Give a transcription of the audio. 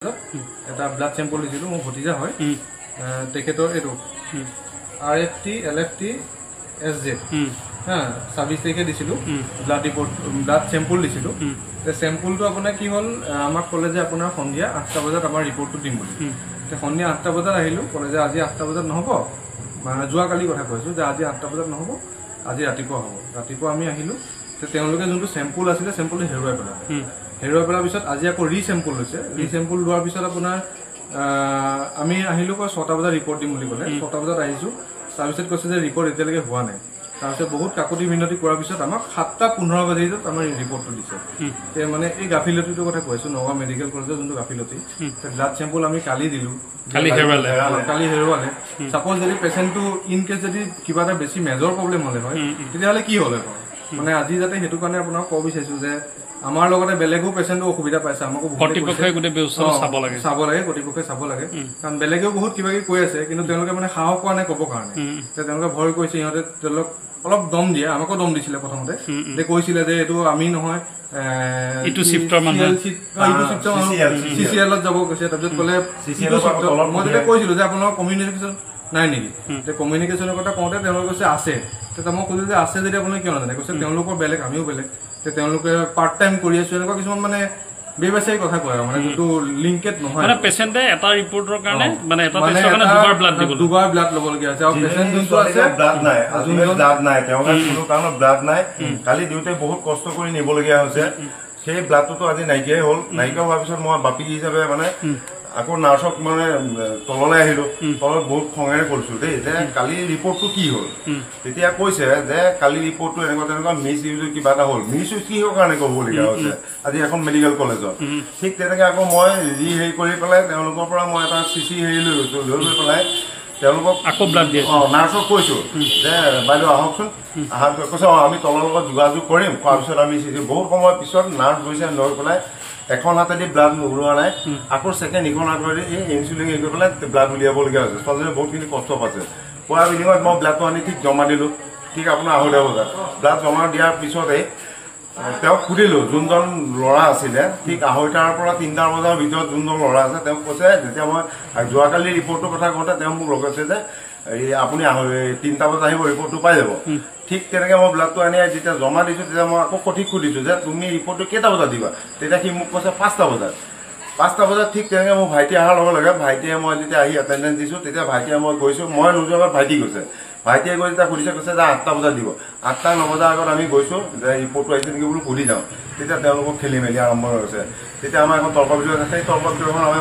এটা blood sample দিছিলো মোৰ ভতিজা হয় তেখেতৰ এটো RFT LFT SZ হা 26 তাৰিখে দিছিলো ব্লাড ৰিপৰ্ট ব্লাড চেম্পল দিছিলো তে চেম্পলটো আপোনাৰ কি হল আমাক কলে যে আপোনাৰ সন্ধিয়া 8টা বজাত আমাৰ ৰিপৰ্টটো দিম বুলি তে সন্ধিয়া 8টা বজাত আহিলো কলে যে আজি 8টা বজাত নহব মানে যোৱা কালি কথা কৈছো যে আজি 8টা বজাত নহব আজি ৰাতিপুৱা হ'ব ৰাতিপুৱা আমি আহিলো তে তেওঁলোকে যোনটো চেম্পল আছিলে চেম্পলটো হেৰুৱাই পেলাৰ পিছত আজি আকৌ ৰিচেম্পল হৈছে ৰিচেম্পল লোৱাৰ পিছত আপোনাৰ আমি আহিলো 6টা বজাত ৰিপৰ্ট দিম বুলি ক'লে 6টা বজাত আহিছো তাৰ পিছত কৈছে যে ৰিপৰ্ট এতিয়ালৈকে হোৱা নাই তাৰপিছত বহুত কাকতি মিনতি কৰাৰ পিছত আমাক 7:15 বজাত আমাৰ ৰিপৰ্টটো দিছে তে মানে এই গাফিলতিটোৰ কথা কৈছো নগাঁও মেডিকেল কলেজৰ যোনটো গাফিলতি ব্লাড চেম্পল আমি কালি দিলো কালি হেৰুৱালে সাপোজ যদি পেশেন্টটো ইন কেস যদি কিবা এটা বেছি মেজৰ প্ৰবলেম হলে হয় তেতিয়াহলে কি হলে মানে আজি যাতে হেতু কাৰণে আপোনাক কব বিচাৰিছো যে আমাৰ লগতে বেলেগো পেশেন্টও অসুবিধা পাইছে আমাকো কৰ্তৃপক্ষই গুটে ব্যৱস্থা চাব লাগে কৰ্তৃপক্ষই চাব লাগে কাৰণ বেলেগেও বহুত কিবা কি কৈ আছে কিন্তু তেওঁলোকে মানে সাহস কৰা নাই ক'ব কাৰণে তেওঁলোকে ভয় কৰিছে ইহঁতে তেওঁলোক অলপ দম দিয়ে আমাকো দম দিছিলে প্ৰথমতে যে কৈছিলে যে এটো আমি নহয় ইটো শিফটৰ মানে CCL যাব কৈছে তাৰপিছত ক'লে মই যেতিয়া কৈছিলো যে আপোনালোকৰ কমিউনিকেশ্যন নাই নেকি তে কমিউনিকেশ্যনৰ কথা কওঁতে তেওঁলোকে কৈছে আছে তেতিয়া মই কৈছো যে আছে যদি আপোনালোকে কিয় নাজানে কৈছে তেওঁলোকৰ বেলেগ আমিও বেলেগ তে তেওঁলোকে পাৰ্ট টাইম কৰি আছো এনেকুৱা কিছুমান মানে বেবাসায়ী কথা কয় মানে যেটো লিংকেট নহয় মানে পেশেন্টে এটা ৰিপৰ্টৰ কাৰণে মানে এটা টেষ্টৰ কাৰণে দুবাৰ ব্লাড ল'ব লগিয়া আছে আৰু পেশেন্ট যোনটো আছে ব্লাড নাই আজিলৈ ব্লাড নাই তেওঁলোকৰ কোনো কাৰণত ব্লাড নাই কালি দিওতে বহুত কষ্ট কৰি নিব লগিয়া হৈছে সেই ব্লাডটো আজি নাইকিয়াই হ'ল নাইকিয়া হোৱাৰ পিছত মই বাপি হিচাপে মানে আকৌ নাৰ্ছক মানে তললৈ আহিলো তলত বহুত খঙেৰে কৰিছো দেই যে কালি ৰিপৰ্টটো কি হ'ল তেতিয়া কৈছে যে কালি ৰিপৰ্টটো এনেকুৱা মিছ ইউজ কিবা এটা হ'ল মিছ ইউজ কিহৰ কাৰণে ক'বলগীয়া হৈছে আজি এখন মেডিকেল কলেজত ঠিক তেনেকৈ আকৌ মই হেৰি কৰি পেলাই তেওঁলোকৰ পৰা মই এটা CC হেৰি লৈ পেলাই তেওঁলোকক আকৌ ব্লাড দিয়ে নাৰ্ছক কৈছো যে বাইদেউ আহকচোন আহাৰ কৈছে আমি তলৰ লগত যোগাযোগ কৰিম কোৱাৰ পিছত আমি বহুত সময়ৰ পিছত নাৰ্ছ গৈছে লৈ পেলাই এখন হাতেদি ব্লাড নোলোৱা নাই আকৌ সেকেন্ড ইখন হাতেদি এই ইনসুলিন হেৰি কৰি পেলাই ব্লাড উলিয়াবলগীয়া হৈছে ছোৱালীজনীয়ে বহুতখিনি কষ্ট পাইছে কোৱাৰ বিনিময়ত মই ব্লাডটো আনি ঠিক জমা দিলো ঠিক আপোনাৰ 2:30 বজাত ব্লাড জমা দিয়াৰ পিছতে তেওঁক সুধিলো যোনজন ল'ৰা আছিলে ঠিক 2:30টাৰ পৰা 3টা বজাৰ ভিতৰত যোনজন ল'ৰা আছে তেওঁক কৈছে যেতিয়া মই যোৱাকালি ৰিপৰ্টটোৰ কথা কওঁতে তেওঁ মোক লগাইছে যে আপুনি 3টা বজাত আহিব ৰিপৰ্টটো পাই যাব ঠিক তেনেকৈ মই ব্লাডটো আনি যেতিয়া জমা দিছো তেতিয়া মই আকৌ সঠিক সুধিছো যে তুমি ৰিপৰ্টটো কেইটা বজাত দিবা তেতিয়া সি মোক কৈছে 5টা বজাত 5টা বজাত ঠিক তেনেকৈ মোৰ ভাইটি অহাৰ লগে লগে ভাইটিয়ে মই যেতিয়া আহি এটেণ্ডেঞ্চ দিছো তেতিয়া ভাইটিয়ে মই গৈছো মই নোযোৱাৰ ভাইটি গৈছে ভাইটিয়ে গৈ যেতিয়া সুধিছে কৈছে যে 8টা বজাত দিব 8টা 9 বজাৰ আগত আমি গৈছো যে ৰিপৰ্টটো আহিছে নেকি বুলি সুধি যাওঁ তেতিয়া তেওঁলোকক খেলি মেলি আৰম্ভ হৈছে তেতিয়া আমাৰ এখন তৰ্ক বিতৰ্ক আছে সেই তৰ্ক বিতৰ্কখন